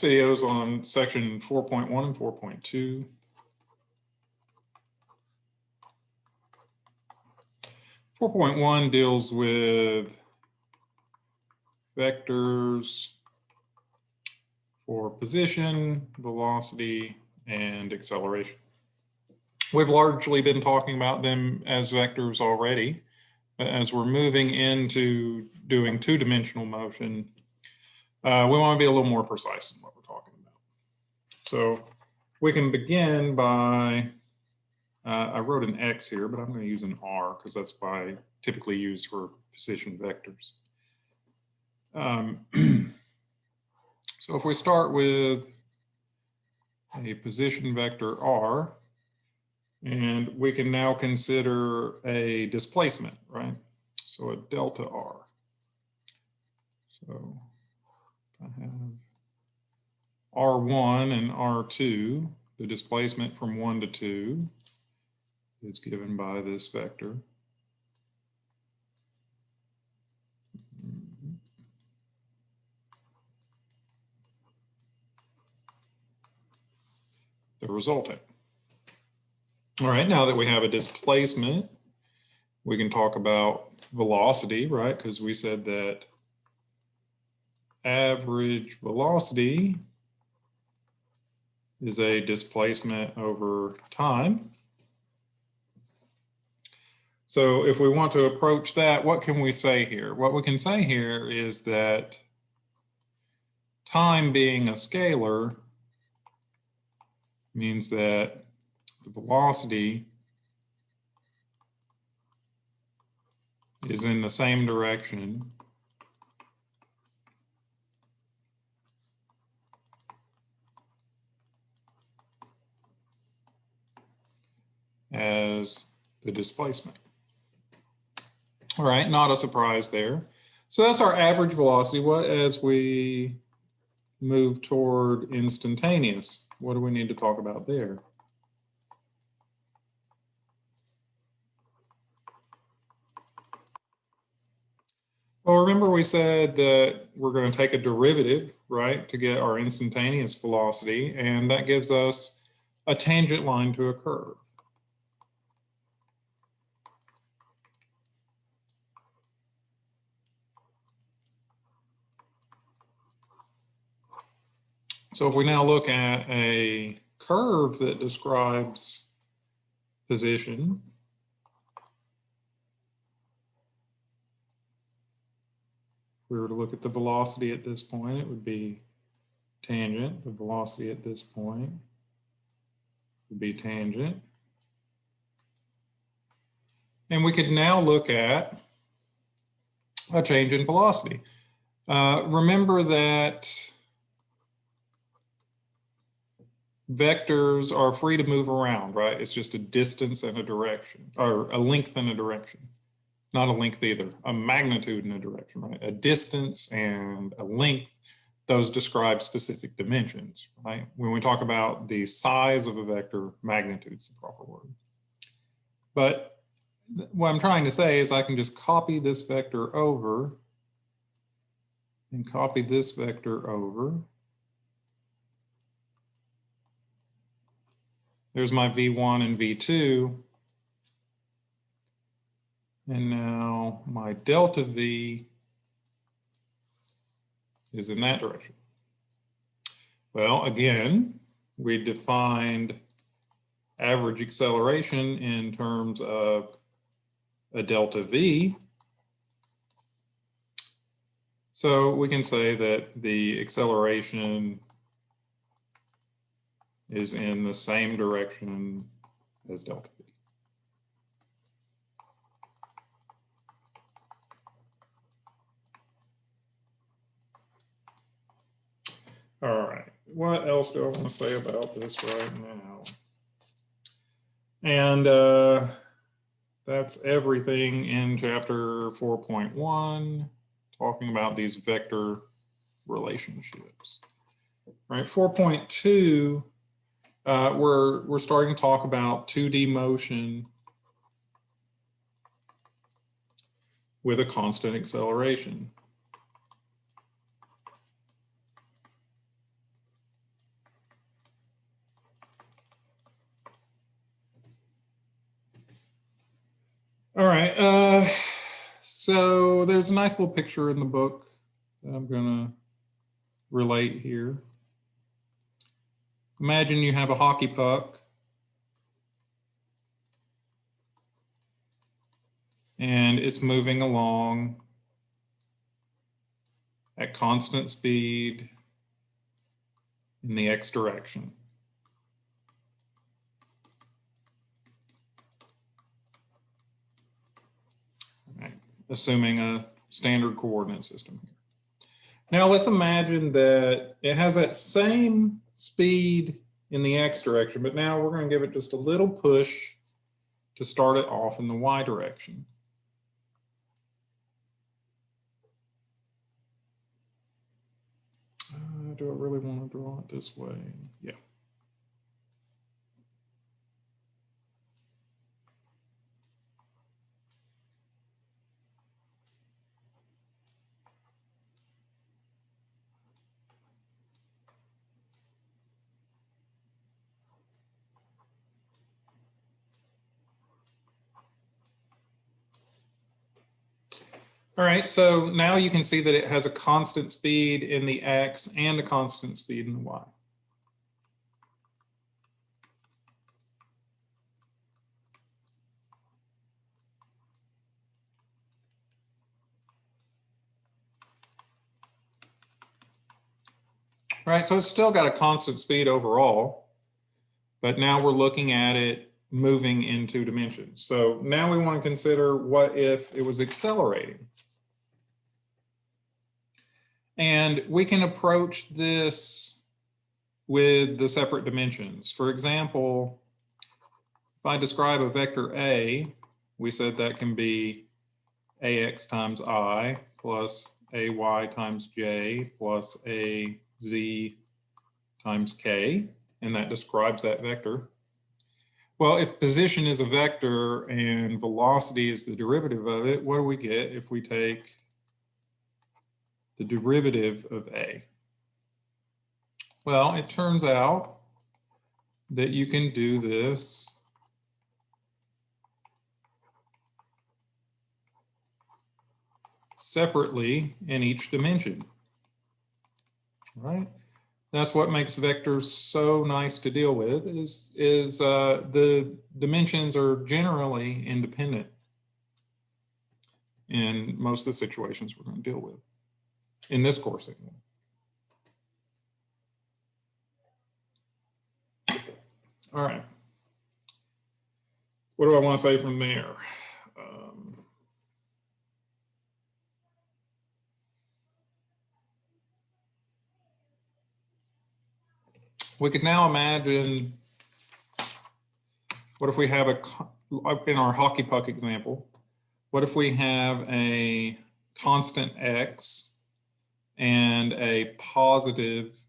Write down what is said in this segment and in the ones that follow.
video is on section 4.1 and 4.2. 4.1 deals with vectors for position, velocity, and acceleration. We've largely been talking about them as vectors already, but as we're moving into doing two-dimensional motion, we want to be a little more precise in what we're talking about. So we can begin by, I wrote an X here, but I'm going to use an R because that's what I typically use for position vectors. So if we start with a position vector R, and we can now consider a displacement, right? So a delta R. So I have R1 and R2, the displacement from 1 to 2 is given by this vector. The resultant. All right, now that we have a displacement, we can talk about velocity, right? Because we said that average velocity is a displacement over time. So if we want to approach that, what can we say here? What we can say here is that time being a scalar means that the velocity is in the same direction as the displacement. All right, not a surprise there. So that's our average velocity. What as we move toward instantaneous, what do we need to talk about there? Well, remember we said that we're going to take a derivative, right, to get our instantaneous velocity, and that gives us a tangent line to a curve. So if we now look at a curve that describes position, if we were to look at the velocity at this point, it would be tangent. The velocity at this point would be tangent. And we could now look at a change in velocity. Remember that vectors are free to move around, right? It's just a distance and a direction, or a length and a direction. Not a length either, a magnitude and a direction, right? A distance and a length, those describe specific dimensions, right? When we talk about the size of a vector, magnitude is the proper word. But what I'm trying to say is I can just copy this vector over and copy this vector over. There's my V1 and V2. And now my delta V is in that direction. Well, again, we defined average acceleration in terms of a delta V. So we can say that the acceleration is in the same direction as delta V. All right, what else do I want to say about this right now? And that's everything in chapter 4.1, talking about these vector relationships. All right, 4.2, we're starting to talk about 2D motion with a constant acceleration. All right. So there's a nice little picture in the book that I'm going to relate here. Imagine you have a hockey puck and it's moving along at constant speed in the x direction. Right. Assuming a standard coordinate system here. Now let's imagine that it has that same speed in the x direction, but now we're going to give it just a little push to start it off in the y direction. Do I really want to draw it this way? Yeah. All right, so now you can see that it has a constant speed in the x and a constant speed in the y. All right, so it's still got a constant speed overall, but now we're looking at it moving in 2 dimensions. So now we want to consider what if it was accelerating. And we can approach this with the separate dimensions. For example, if I describe a vector A, we said that can be ax times I plus ay times j plus az times k, and that describes that vector. Well, if position is a vector and velocity is the derivative of it, what do we get if we take the derivative of A? Well, it turns out that you can do this separately in each dimension, right? That's what makes vectors so nice to deal with is the dimensions are generally independent in most of the situations we're going to deal with in this course anyway. All right. What do I want to say from there? We could now imagine, what if we have in our hockey puck example, what if we have a constant x and a positive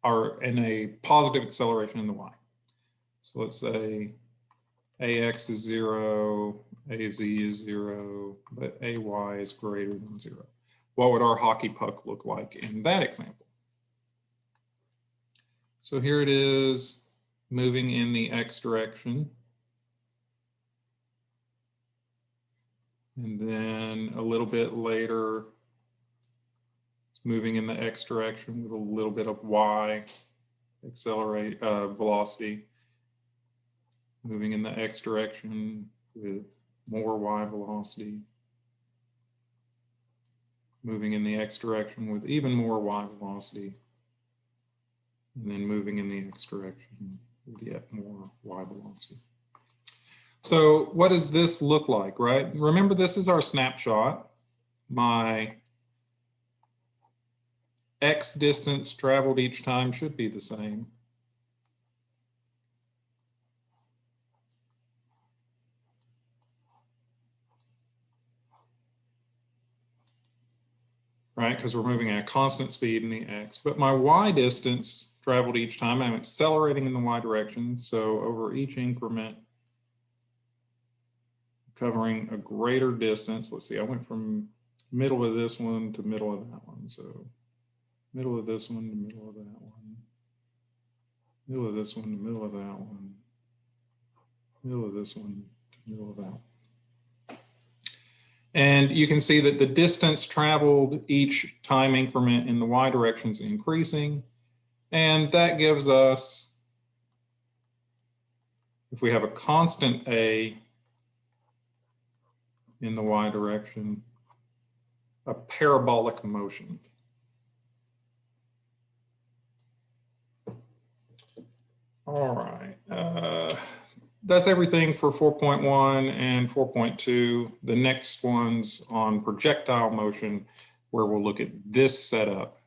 acceleration in the y. So let's say ax is 0, az is 0, but ay is greater than 0. What would our hockey puck look like in that example? So here it is moving in the x direction. And then a little bit later, it's moving in the x direction with a little bit of y velocity. Moving in the x direction with more y velocity. Moving in the x direction with even more y velocity. And then moving in the x direction with yet more y velocity. So what does this look like, right? Remember, this is our snapshot. My x distance traveled each time should be the same. Right, because we're moving at a constant speed in the x. But my y distance traveled each time, I'm accelerating in the y direction. So over each increment, covering a greater distance. Let's see, I went from middle of this one to middle of that one. So middle of this one to middle of that one. Middle of this one to middle of that one. Middle of this one to middle of that. And you can see that the distance traveled each time increment in the y direction is increasing. And that gives us, if we have a constant a in the y direction, a parabolic motion. All right. That's everything for 4.1 and 4.2. The next one's on projectile motion, where we'll look at this setup